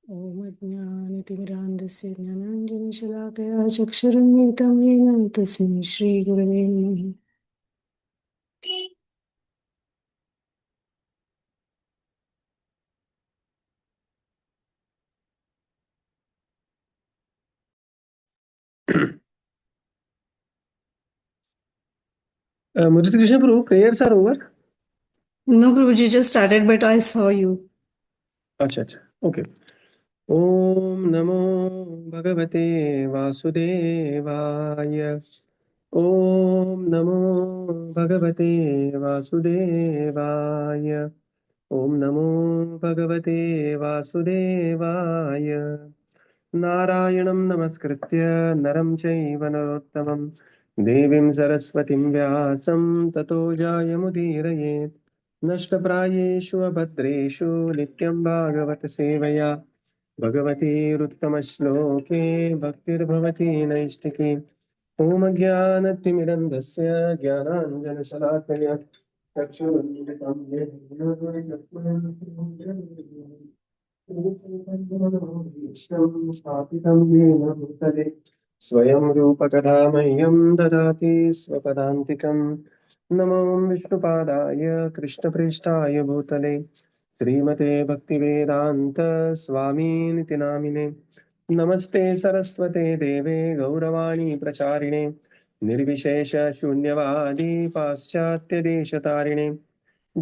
ॐ अज्ञानतिमिरान्धस्य ज्ञानाञ्जनशलाकया चक्षुरुन्मिलितं येन तस्मै श्रीगुरवे नमः। Murti Krishna Prabhu, prayers are over? No, Prabhuji, just started, but I saw you. Acha, acha. Okay. Om Namo Bhagavate Vasudevaya. Om Namo Bhagavate Vasudevaya. Om Namo Bhagavate Vasudevaya. Narayanam Namaskritya Naram Chaiva Narottamam Devim Saraswatim Vyasam Tato Jayamudiraye नष्टप्रायेषु अभद्रेषु नित्यं भागवत सेवया भगवतीरुत्तमश्लोके भक्तिर्भवति नैष्टिकी ॐ ज्ञानतिमिरन्धस्य ज्ञानाञ्जनशलाकया चक्षुरुन्मिलितं येन तस्मै स्थापितं येन भूतले स्वयं रूपकथा मह्यं ददाति स्वपदान्तिकम् नमो विष्णुपादाय कृष्णप्रेष्ठाय भूतले श्रीमते भक्तिवेदान्त स्वामीनिति नामिने नमस्ते सरस्वते देवे गौरवाणी प्रचारिणे निर्विशेष शून्यवादी पाश्चात्यदेशतारिणे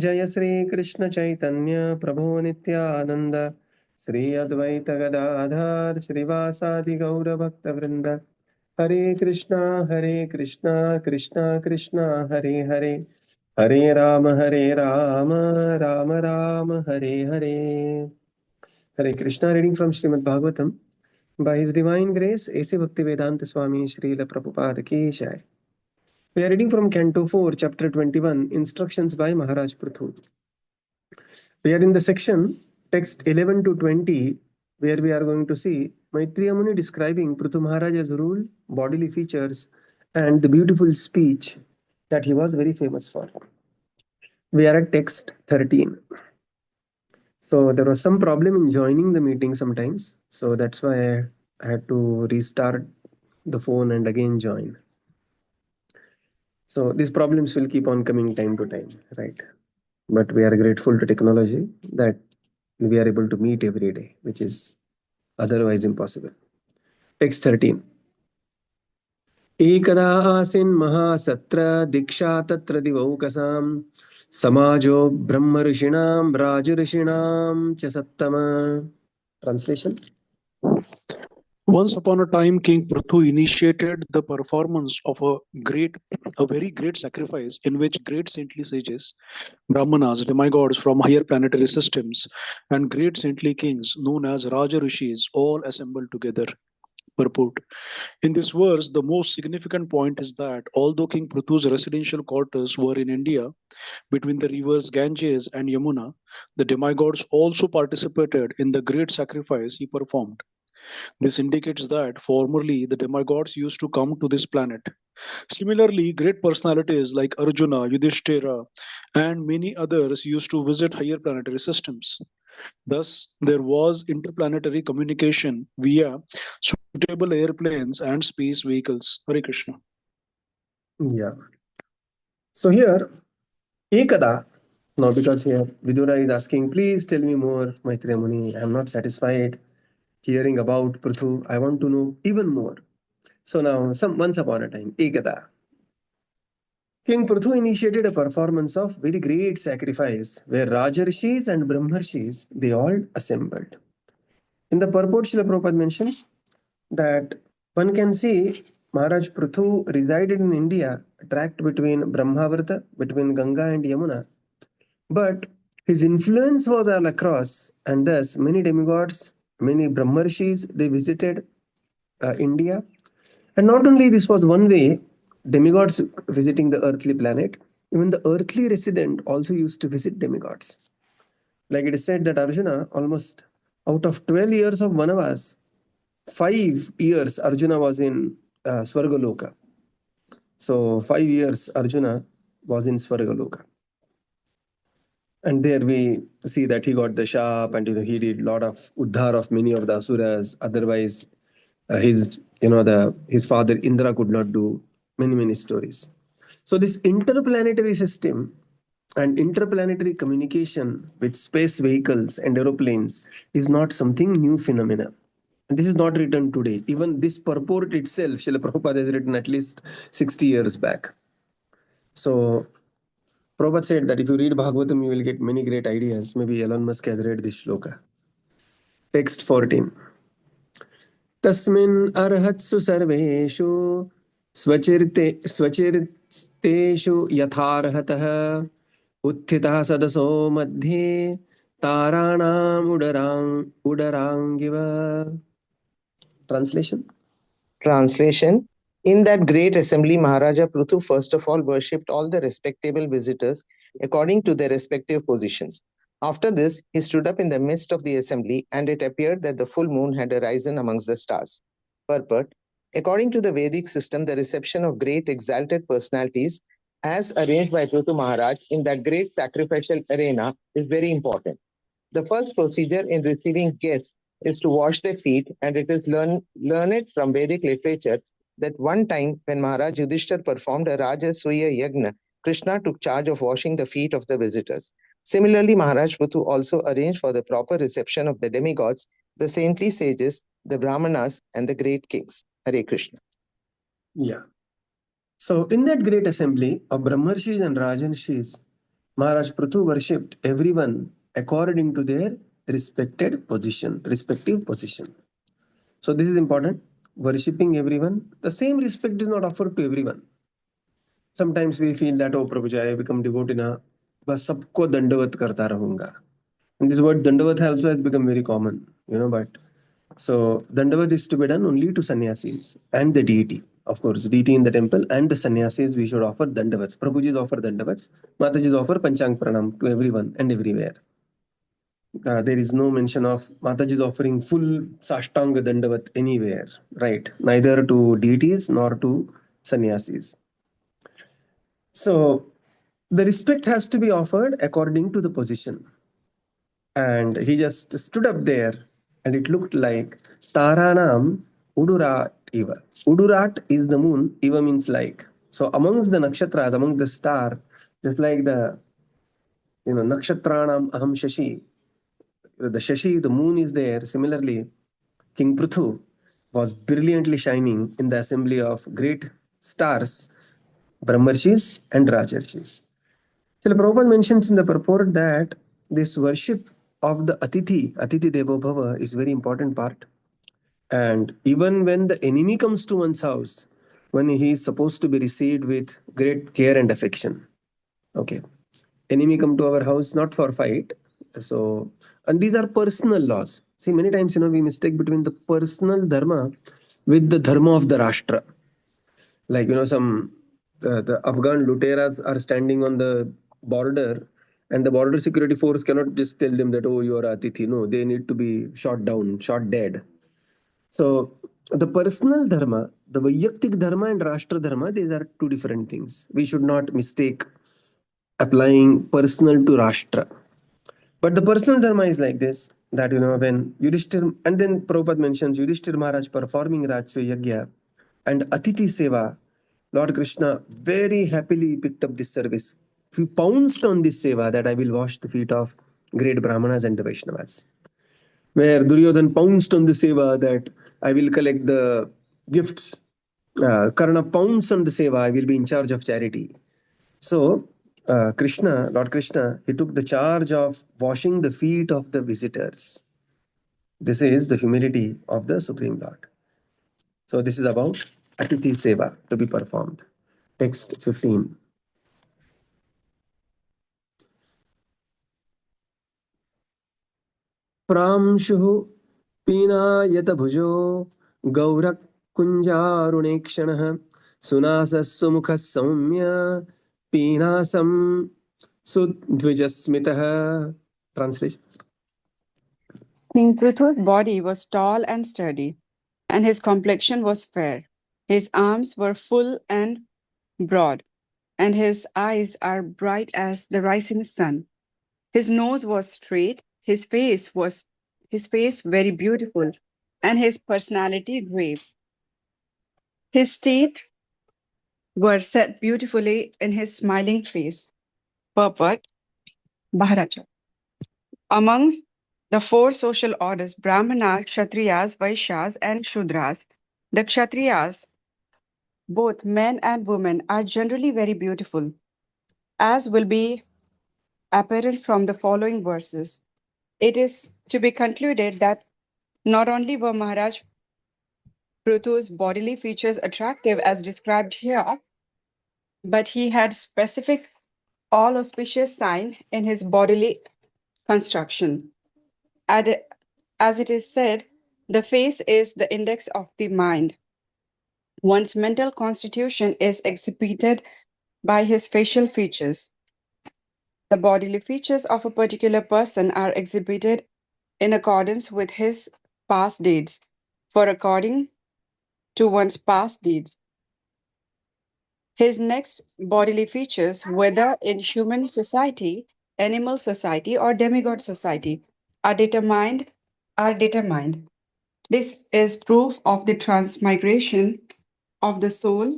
जय श्री कृष्ण चैतन्य प्रभु नित्यानंद श्री अद्वैत गदाधर श्रीवासादि गौर भक्त वृंद हरे Krishna Krishna Krishna Hare Hare Hare Ram Ram Ram Hare Hare Hare Krishna reading from Srimad Bhagavatam by His Divine Grace A.C. Bhaktivedanta Swami Srila Prabhupada Ki Jai. We are reading from Canto 4, Chapter 21, Instructions by Maharaj Prithu. We are in the section text 11 to 20, where we are going to see Maitreya Muni describing Prithu Maharaj's rule, bodily features, and the beautiful speech that he was very famous for. We are at text 13. So there was some problem in joining the meeting sometimes. So that's why I had to restart the phone and again join. So these problems will keep on coming time to time, right? But we are grateful to technology that we are able to meet every day, which is otherwise impossible. Text 13. एकदा आसीन् महासत्र दीक्षा तत्र दिवौकसाम् समाजो ब्रह्म ऋषीणां राजऋषीणां च सत्तम. Translation. Once upon a time, King Prithu initiated the performance of a very great sacrifice in which great saintly sages, Brahmanas, demigods from higher planetary systems, and great saintly kings known as Raja Rishis all assembled together. Purport. In this verse, the most significant point is that although King Prithu's residential quarters were in India, between the rivers Ganges and Yamuna, the demigods also participated in the great sacrifice he performed. This indicates that formerly the demigods used to come to this planet. Similarly, great personalities like Arjuna, Yudhishthira, and many others used to visit higher planetary systems. Thus, there was interplanetary communication via suitable airplanes and space vehicles. Hare Krishna. Yeah. So here, Ekada. Now, because here Vidura is asking, please tell me more, Maitreya Muni. I am not satisfied hearing about Prithu. I want to know even more. So now, once upon a time, Ekada. King Prithu initiated a performance of very great sacrifice where Rajarshis and Brahmarshis, they all assembled. In the purport, Srila Prabhupada mentions that one can see Maharaj Prithu resided in India, a tract between Brahmavarta, between Ganga and Yamuna. But his influence was all across, and thus many demigods, many Brahmarshis, they visited India. And not only this was one way, demigods visiting the earthly planet, even the earthly resident also used to visit demigods. Like it is said that Arjuna, almost out of 12 years of Vanavas, 5 years Arjuna was in Swargaloka. So 5 years Arjuna was in Swargaloka. And there we see that he got the sharp, and he did a lot of uddhar of many of the asuras. Otherwise, his father Indra could not do many stories. So this interplanetary system and interplanetary communication with space vehicles and aeroplanes is not something new phenomena. This is not written today. Even this purport itself, Srila Prabhupada has written at least 60 years back. So Prabhupada said that if you read Bhagavatam, you will get many great ideas. Maybe Elon Musk has read this shloka. Text 14. Tasmin arhatsu sarveshu स्वचिर्तेषु यथार्हतः उत्थितः सदसो मध्ये उडरांगिव. Translation. Translation. In that great assembly, Maharaja Prithu first of all worshipped all the respectable visitors according to their respective positions. After this, he stood up in the midst of the assembly, and it appeared that the full moon had arisen amongst the stars. Purport. According to the Vedic system, the reception of great exalted personalities, as arranged by Prithu Maharaj in that great sacrificial arena, is very important. The first procedure in receiving guests is to wash their feet, and it is learned from Vedic literature that one time when Maharaj Yudhishthir performed a Rajasuya Yagna, Krishna took charge of washing the feet of the visitors. Similarly, Maharaj Prithu also arranged for the proper reception of the demigods, the saintly sages, the brahmanas, and the great kings. Hare Krishna. Yeah. So in that great assembly of Brahmarshis and Rajarshis, Maharaj Prithu worshipped everyone according to their respective position. So this is important. Worshipping everyone, the same respect is not offered to everyone. Sometimes we feel that, oh Prabhuji, I become devotee na, bas sabko dandavat karta rahunga. And this word dandavat also has become very common, but so dandavat is to be done only to sannyasis and the deity. Of course, deity in the temple and the sannyasis we should offer dandavats. Prabhujis offer dandavats, Matajis offer panchang pranam to everyone and everywhere. There is no mention of Mataji's offering full Sashtanga Dandavat anywhere, right? Neither to deities nor to sannyasis. So the respect has to be offered according to the position. And he just stood up there, and it looked like Taranam Udurat Iva. Udurat is the moon, Iva means like. So amongst the nakshatras, among the star, just like the Nakshatranam Aham Shashi, the Shashi, the moon is there. Similarly, King Prithu was brilliantly shining in the assembly of great stars, Brahmarshis and Rajarshis. Srila Prabhupada mentions in the purport that this worship of the Atithi Devo Bhava, is very important part. And even when the enemy comes to one's house, when he is supposed to be received with great care and affection. Okay. Enemy come to our house not for fight. So, and these are personal laws. See, many times, we mistake between the personal dharma with the dharma of the Rashtra. Like, the Afghan luteras are standing on the border, and the border security force cannot just tell them that, oh, you are Atithi. No, they need to be shot down, shot dead. So, the personal dharma, the Vayaktik dharma and Rashtra dharma, these are two different things. We should not mistake applying personal to Rashtra. But the personal dharma is like this, that when Yudhishthir, and then Prabhupada mentions Yudhishthir Maharaj performing Rajasuya Yagya and Atithi Seva, Lord Krishna very happily picked up this service. He pounced on this seva, that I will wash the feet of great Brahmanas and the Vaishnavas. Where Duryodhan pounced on the seva, that I will collect the gifts. Karna pounced on the seva, I will be in charge of charity. So Krishna, Lord Krishna, he took the charge of washing the feet of the visitors. This is the humility of the Supreme Lord. So this is about Atithi Seva to be performed. Text 15. Pramshuhu Pinayata Bhujo Gaurak Kunjarunekshanah Sunasasumukha Saumya Pinasam Sudvijasmitah. Translation. King Pruthu's body was tall and sturdy, and his complexion was fair. His arms were full and broad, and his eyes are bright as the rising sun. His nose was straight, his face very beautiful, and his personality grave. His teeth were set beautifully in his smiling face. Purport Maharaja. Amongst the four social orders, Brahmanas, Kshatriyas, Vaishyas, and Shudras, the Kshatriyas, both men and women, are generally very beautiful, as will be apparent from the following verses. It is to be concluded that not only were Maharaj Prithu's bodily features attractive as described here, but he had specific all auspicious sign in his bodily construction. As it is said, the face is the index of the mind. One's mental constitution is exhibited by his facial features. The bodily features of a particular person are exhibited in accordance with his past deeds, for according to one's past deeds, his next bodily features, whether in human society, animal society, or demigod society, are determined. This is proof of the transmigration of the soul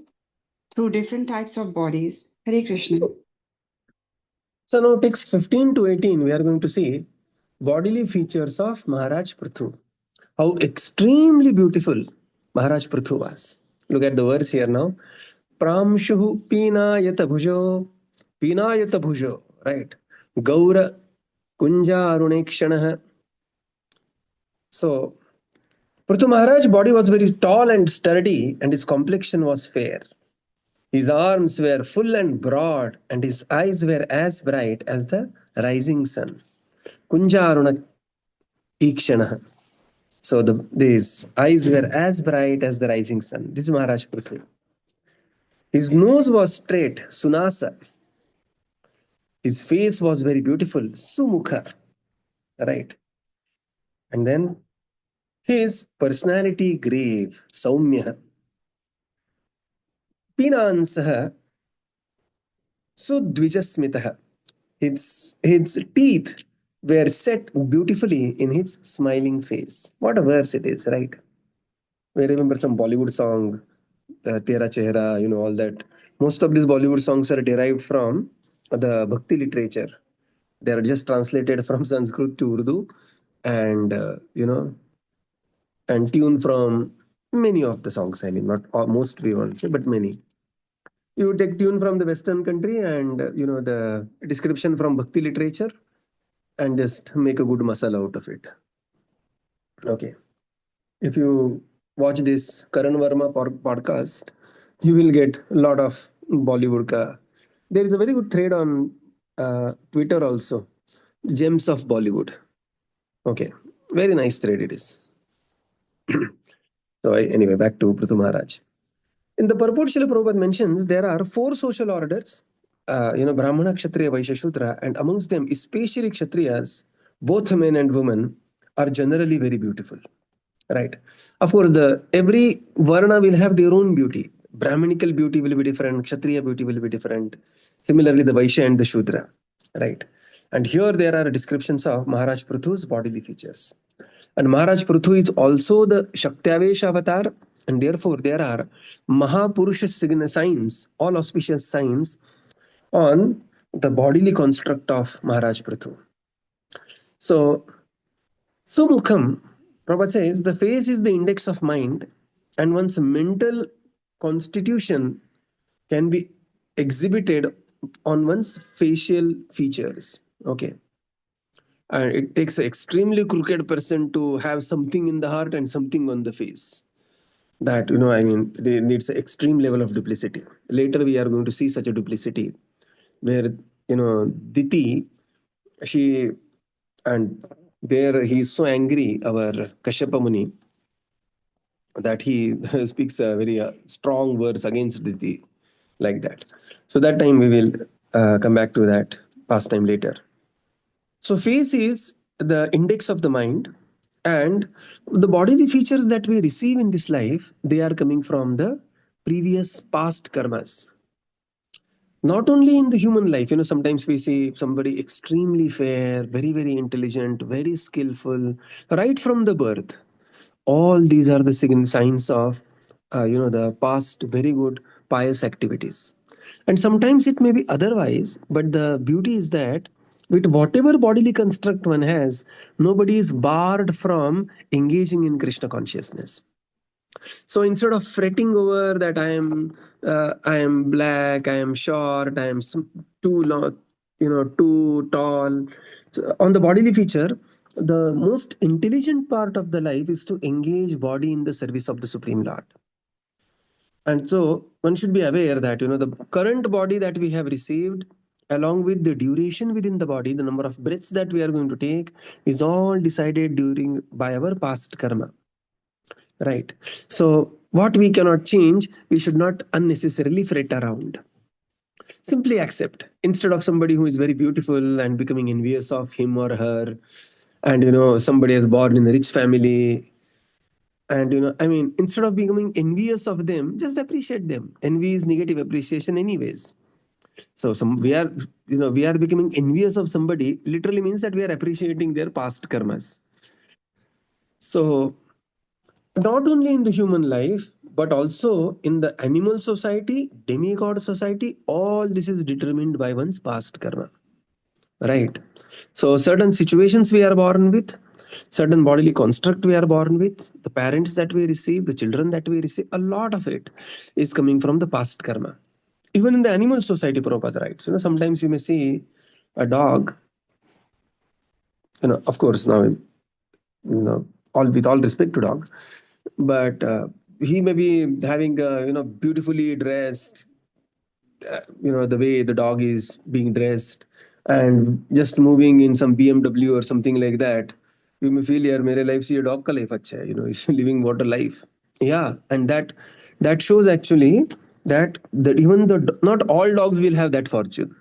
through different types of bodies. Hare Krishna. So now text 15 to 18, we are going to see bodily features of Maharaj Prithu. How extremely beautiful Maharaj Prithu was. Look at the verse here now. Pramshuhu Pinayata Bhujo, right? Gaura Kunja Arunekshanaha. So Prithu Maharaj's body was very tall and sturdy, and his complexion was fair. His arms were full and broad, and his eyes were as bright as the rising sun. Kunjaruna Ikshana. So these eyes were as bright as the rising sun. This is Maharaj Prithu. His nose was straight, Sunasa. His face was very beautiful, Sumukha. Right. And then his personality grave, Saumya. Pinansaha Sudvijasmitaha. His teeth were set beautifully in his smiling face. What a verse it is, right? We remember some Bollywood song, Tera Chehra, all that. Most of these Bollywood songs are derived from the Bhakti literature. They are just translated from Sanskrit to Urdu and, and tuned from many of the songs. I mean, not all, most we won't say, but many. You take tune from the Western country and, the description from Bhakti literature and just make a good masala out of it. Okay. If you watch this Karan Verma podcast, you will get a lot of Bollywood ka. There is a very good thread on Twitter also, Gems of Bollywood. Okay, very nice thread it is. So anyway, back to Prithu Maharaj. In the purport, Srila Prabhupada mentions there are four social orders, Brahmana, Kshatriya, Vaishya, Shudra, and amongst them, especially Kshatriyas, both men and women are generally very beautiful. Right. Of course, every Varna will have their own beauty. Brahminical beauty will be different, Kshatriya beauty will be different. Similarly, the Vaishya and the Shudra. Right. And here there are descriptions of Maharaj Prithu's bodily features. And Maharaj Prithu is also the Shaktiavesh avatar, and therefore there are Mahapurusha signs, all auspicious signs on the bodily construct of Maharaj Prithu. So, Sumukham, Prabhupada says, the face is the index of mind, and one's mental constitution can be exhibited on one's facial features. Okay. And it takes an extremely crooked person to have something in the heart and something on the face. That, it needs an extreme level of duplicity. Later, we are going to see such a duplicity where, Diti, and there he is so angry, our Kashyapa Muni, that he speaks a very strong words against Diti, like that. So that time we will come back to that pastime later. So face is the index of the mind, and the bodily features that we receive in this life, they are coming from the previous past karmas. Not only in the human life, sometimes we see somebody extremely fair, very, very intelligent, very skillful, right from the birth. All these are the signs of, the past very good pious activities. And sometimes it may be otherwise, but the beauty is that with whatever bodily construct one has, nobody is barred from engaging in Krishna consciousness. So instead of fretting over that I am black, I am short, too long, too tall. So on the bodily feature, the most intelligent part of the life is to engage body in the service of the Supreme Lord. And so one should be aware that the current body that we have received, along with the duration within the body, the number of breaths that we are going to take, is all decided during by our past karma. Right. So what we cannot change, we should not unnecessarily fret around. Simply accept. Instead of somebody who is very beautiful and becoming envious of him or her, and somebody is born in a rich family, and instead of becoming envious of them, just appreciate them. Envy is negative appreciation, anyways. So we are becoming envious of somebody. Literally means that we are appreciating their past karmas. So not only in the human life, but also in the animal society, demigod society, all this is determined by one's past karma. Right. So certain situations we are born with, certain bodily construct we are born with, the parents that we receive, the children that we receive, a lot of it is coming from the past karma. Even in the animal society, Prabhupada writes, sometimes you may see a dog, of course, now, all with all respect to dog, but he may be having beautifully dressed, the way the dog is being dressed, and just moving in some BMW or something like that. You may feel, yaar mere life se ye dog ka life acha hai, he's living what a life. Yeah, and that shows actually that even the not all dogs will have that fortune.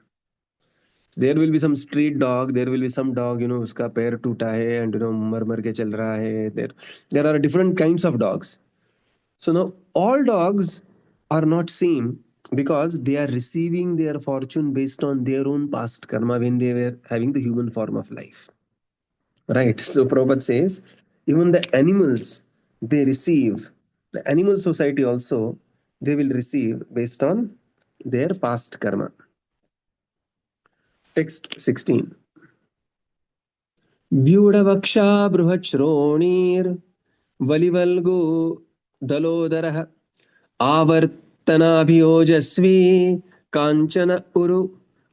There will be some street dog, there will be some dog, uska pair toota hai and mar mar ke chal raha hai. There are different kinds of dogs. So now all dogs are not same, because they are receiving their fortune based on their own past karma when they were having the human form of life. Right. So Prabhupada says even the animals, they receive, the animal society also, they will receive based on their past karma. Text 16. व्यूढवक्षा बृहच्छ्रोणीर् वलिवल्गो दलोदरः आवर्तनाभियोजस्वी Kanchan उरु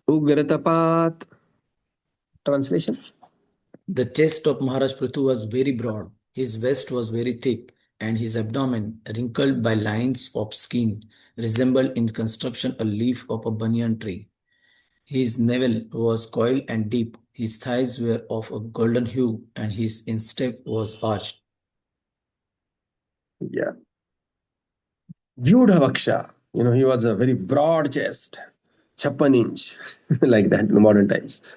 उग्रतपात. Translation. The chest of Maharaj Prithu was very broad, his waist was very thick, and his abdomen, wrinkled by lines of skin, resembled in construction a leaf of a banyan tree. His navel was coiled and deep, his thighs were of a golden hue, and his instep was arched. Yeah. Vyudhavaksha, he was a very broad chest, 56 inch, like that in modern times.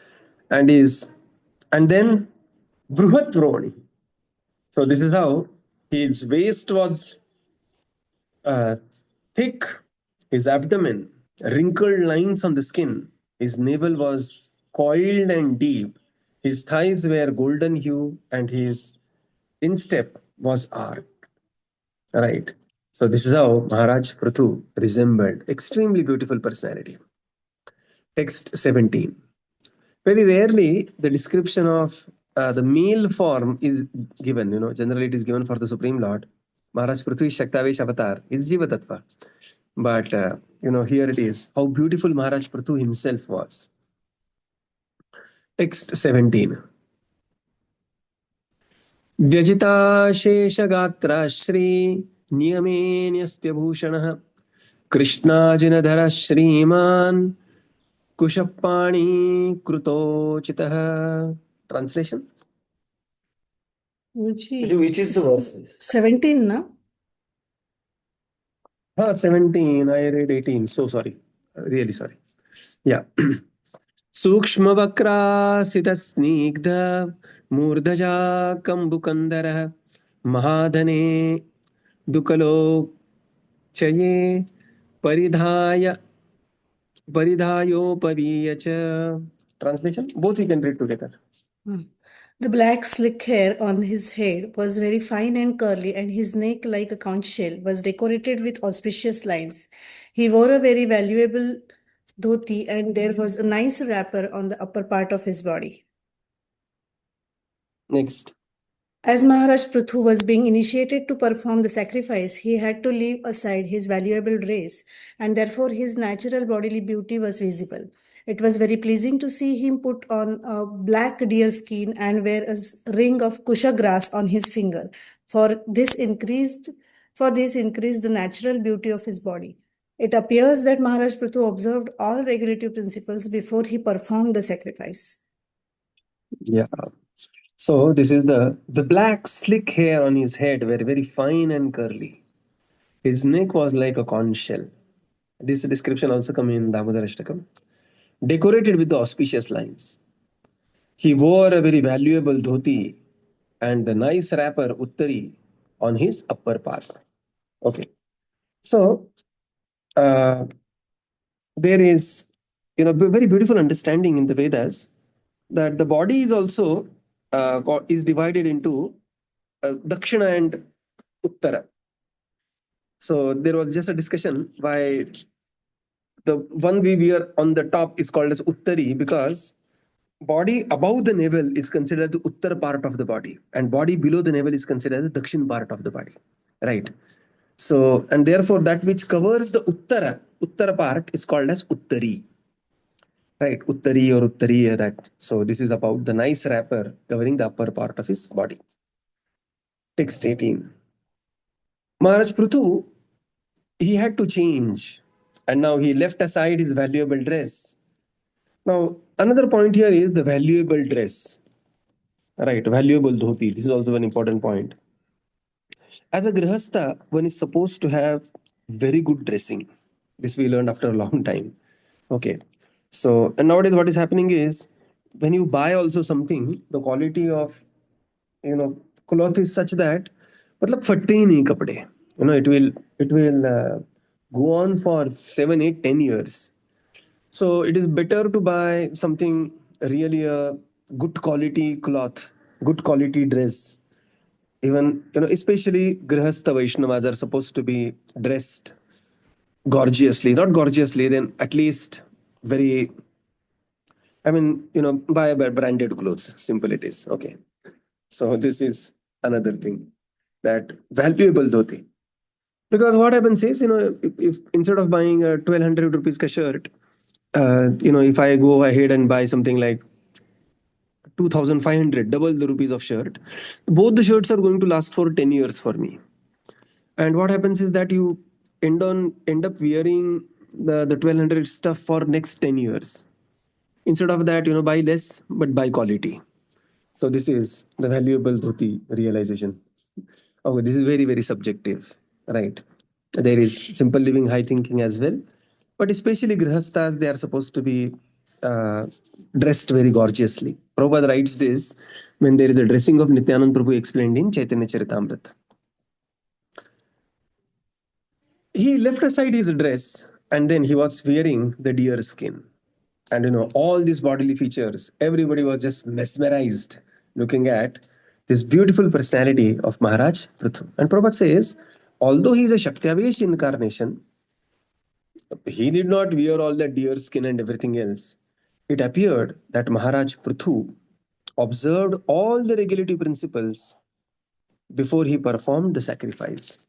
And then Bruhat Vroni. So this is how his waist was thick, his abdomen, wrinkled lines on the skin, his navel was coiled and deep, his thighs were golden hue, and his instep was arched. Right. So this is how Maharaj Prithu resembled extremely beautiful personality. Text 17. Very rarely the description of the male form is given. Generally it is given for the Supreme Lord. Maharaj Prithu is Shaktavesh Avatar, is Jiva Tattva. But here it is, how beautiful Maharaj Prithu himself was. Text 17. व्यजिता Shri नियमेन्यस्त्य भूषणः कृष्णाजिनधरः श्रीमान् कुशपाणि कृतोचितः. Translation. Which is the verse? 17, na? 17. I read 18. So sorry. Really sorry. Yeah. सूक्ष्मवक्रासितस्निग्ध मूर्धजा कम्बुकन्दरः महाधने दुकलोचये परिधाय Paridhayopaviya cha. Translation? Both we can read together. Hmm. The black slick hair on his head was very fine and curly, and his neck, like a conch shell, was decorated with auspicious lines. He wore a very valuable dhoti, and there was a nice wrapper on the upper part of his body. Next. As Maharaj Prithu was being initiated to perform the sacrifice, he had to leave aside his valuable dress, and therefore his natural bodily beauty was visible. It was very pleasing to see him put on a black deer skin and wear a ring of kusha grass on his finger. For this increased the natural beauty of his body. It appears that Maharaj Prithu observed all regulative principles before he performed the sacrifice. Yeah. So this is the black slick hair on his head were very fine and curly. His neck was like a conch shell. This description also comes in Damodar Ashtakam. Decorated with the auspicious lines. He wore a very valuable dhoti and the nice wrapper uttari on his upper part. Okay. So uh, there is very beautiful understanding in the Vedas that the body is also is divided into Dakshina and Uttara. So there was just a discussion why the one we wear on the top is called as Uttari because body above the navel is considered the Uttar part of the body and body below the navel is considered the Dakshin part of the body. Right. So and therefore that which covers the Uttara part is called as Uttari. Right, Uttari or Uttariya that. So this is about the nice wrapper covering the upper part of his body. Text 18. Maharaj Prithu, he had to change and now he left aside his valuable dress. Now another point here is the valuable dress. Right, valuable dhoti. This is also an important point. As a grihastha, one is supposed to have very good dressing. This we learned after a long time. Okay. So, and nowadays what is happening is when you buy also something, the quality of cloth is such that मतलब फटते ही नहीं कपड़े. It will go on for 7, 8, 10 years. So it is better to buy something really a good quality cloth, good quality dress. Even especially Grihastha Vaishnavas are supposed to be dressed gorgeously, not gorgeously, then at least very buy branded clothes. Simple it is. Okay. So this is another thing that valuable dhoti. Because what happens is, if instead of buying a 1200 rupees ka shirt, if I go ahead and buy something like 2500, double the rupees of shirt, both the shirts are going to last for 10 years for me. And what happens is that you end up wearing the 1200 stuff for next 10 years. Instead of that, buy less, but buy quality. So this is the valuable dhoti realization. Okay, this is very, very subjective, right? There is simple living, high thinking as well. But especially grihasthas, they are supposed to be dressed very gorgeously. Prabhupada writes this when there is a dressing of Nityanand Prabhu explained in Chaitanya Charitamrita. He left aside his dress and then he was wearing the deer skin. And all these bodily features, everybody was just mesmerized looking at this beautiful personality of Maharaj Prithu. And Prabhupada says, although he is a Shaktiavesh incarnation, he did not wear all the deer skin and everything else. It appeared that Maharaj Prithu observed all the regulative principles before he performed the sacrifice.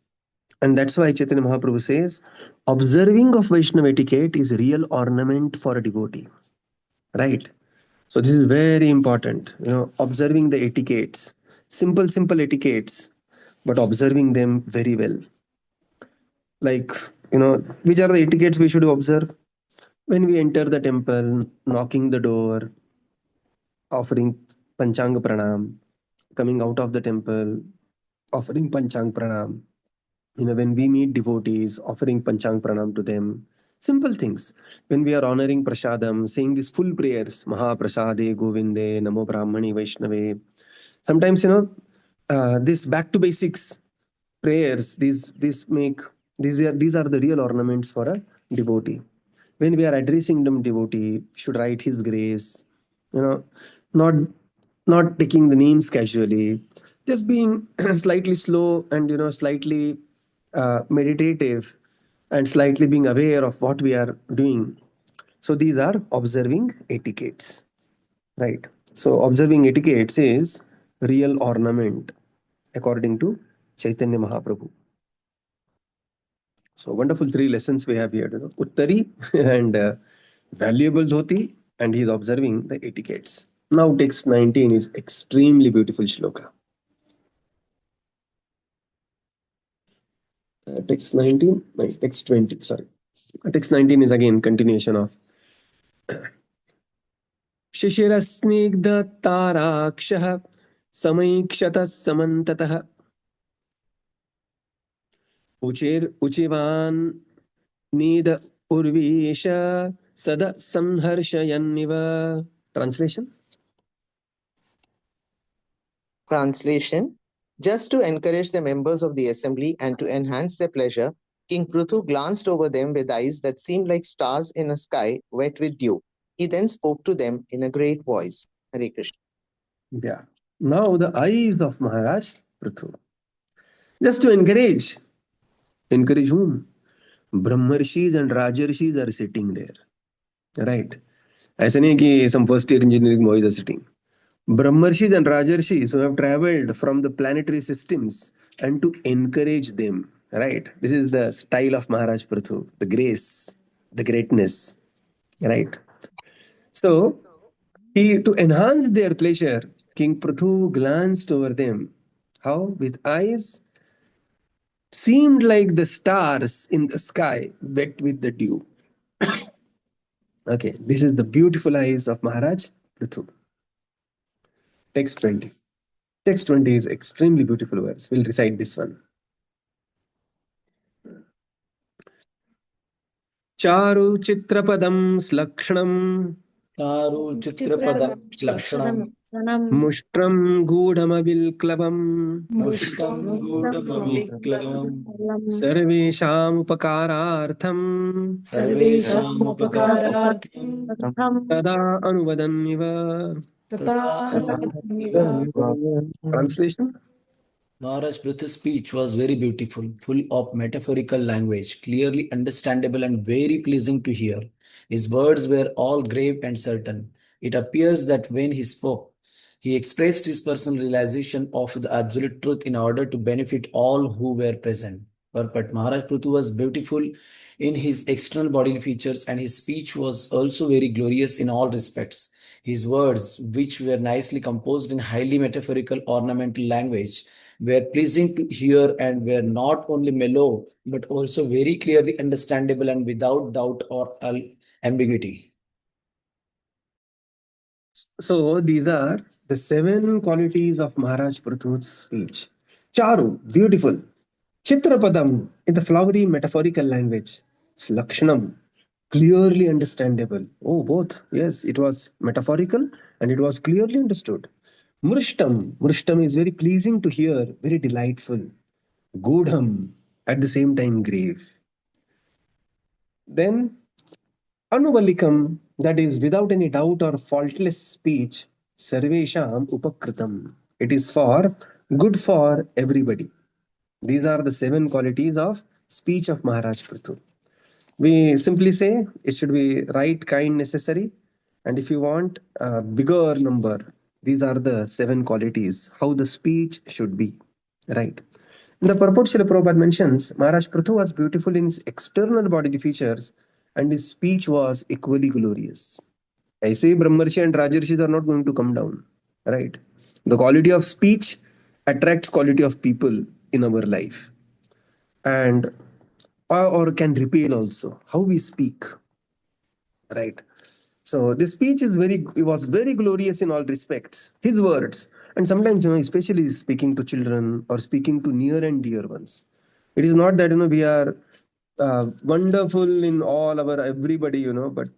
And that's why Chaitanya Mahaprabhu says, observing of Vaishnava etiquette is real ornament for a devotee. Right? So this is very important, observing the etiquettes, simple etiquettes, but observing them very well. Like, which are the etiquettes we should observe? When we enter the temple, knocking the door, offering Panchang Pranam, coming out of the temple, offering Panchang Pranam. When we meet devotees, offering Panchang Pranam to them. Simple things. When we are honoring Prasadam, saying these full prayers, Maha Prasade, Govinde, Namo Brahmani, Vaishnave. Sometimes, this back to basics prayers, these are the real ornaments for a devotee. when we are addressing the devotee, should write his grace, you know, not not taking the names casually, just being slightly slow and slightly meditative and slightly being aware of what we are doing. So these are observing etiquettes, right? So observing etiquettes is real ornament according to Chaitanya Mahaprabhu. So wonderful three lessons we have here. Uttari and valuable dhoti, and he is observing the etiquettes. Now text 19 is extremely beautiful shloka. Text 19, no, text 20, sorry. Text 19 is again continuation of शिशिरस्निग्धताराक्षः समैक्षतः समन्ततः उचिवान् नीद उर्वीश सद संहर्षयन्निव. Translation? Translation: Just to encourage the members of the assembly and to enhance their pleasure, King Prithu glanced over them with eyes that seemed like stars in a sky wet with dew. He then spoke to them in a great voice. Hare Krishna. Yeah. Now the eyes of Maharaj Prithu. Just to encourage. Encourage whom? Brahmarshis and Rajarshis are sitting there. Right? ऐसा नहीं है कि some first year engineering boys are sitting. Brahmarshis and Rajarshis who have traveled from the planetary systems and to encourage them. Right? This is the style of Maharaj Prithu, the grace, the greatness. Right? So, to enhance their pleasure, King Prithu glanced over them. How? With eyes seemed like the stars in the sky wet with the dew. Okay, this is the beautiful eyes of Maharaj Prithu. Text 20. Text 20 is extremely beautiful verse. We'll recite this one. Charu chitrapadam slakshणम चारु चित्रपदं लक्षणं मुष्ट्रं गूढमविक्लवम् मुष्टं गूढमविक्लवम् सर्वेषामुपकारार्थं सर्वेषामुपकारार्थं तदा अनुवदन्निव. Translation? Maharaj Prithu's speech was very beautiful, full of metaphorical language, clearly understandable and very pleasing to hear. His words were all grave and certain. It appears that when he spoke, he expressed his personal realization of the absolute truth in order to benefit all who were present. But Maharaj Prithu was beautiful in his external bodily features, and his speech was also very glorious in all respects. His words, which were nicely composed in highly metaphorical ornamental language, were pleasing to hear and were not only mellow but also very clearly understandable and without doubt or ambiguity. So these are the 7 qualities of Maharaj Prithu's speech. Charu, beautiful. Chitrapadam, in the flowery metaphorical language. Slakshanam, clearly understandable. Oh, both. Yes, it was metaphorical and it was clearly understood. Mrishtam is very pleasing to hear, very delightful. Gudham, at the same time grave. Then Anuvalikam, that is without any doubt or faultless speech. Sarvesham upakritam, it is for good for everybody. These are the 7 qualities of speech of Maharaj Prithu. We simply say it should be right, kind, necessary, and if you want a bigger number, these are the 7 qualities, how the speech should be. Right. In the purport, Srila Prabhupada mentions Maharaj Prithu was beautiful in his external bodily features and his speech was equally glorious. I say Brahmarshi and Rajarshis are not going to come down. Right. The quality of speech attracts quality of people in our life. And or can repel also how we speak, right? So this speech is it was very glorious in all respects, his words. And sometimes especially speaking to children or speaking to near and dear ones, it is not that we are wonderful in all our everybody, but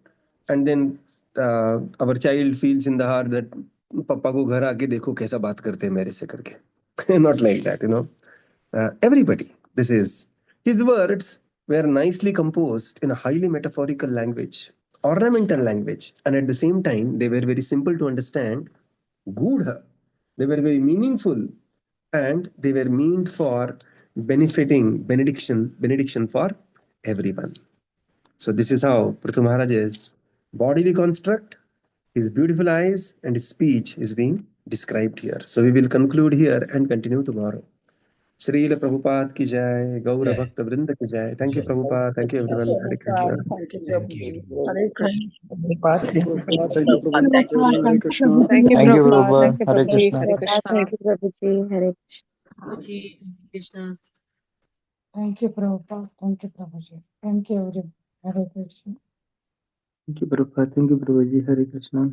and then our child feels in the heart that papa ko ghar aake dekho kaisa baat karte hain mere se karke. Not like that, everybody, this is his words were nicely composed in a highly metaphorical language, ornamental language, and at the same time, they were very simple to understand. Gudha. They were very meaningful and they were meant for benediction for everyone. So this is how Prithu Maharaj's bodily construct, his beautiful eyes, and his speech is being described here. So we will conclude here and continue tomorrow. Srila Prabhupada ki jai, Gaura Jai. Bhakta Vrinda ki jai. Thank you, Jai. Prabhupada. Thank you, everyone. Hare Krishna. Thank you, Thank you. Prabhuji. Hare Krishna. Thank you, Prabhupada. Thank you, Prabhupada. Hare Krishna. Thank you, Thank you, Prabhupada. Prabhupada. Hare Krishna. Hare Krishna. Thank you, Prabhuji. Hare Krishna. Thank you, Prabhupada. Thank you, Prabhuji. Thank you, everyone. Hare Krishna. Thank you, Prabhupada. Thank you, Prabhuji. Hare Krishna.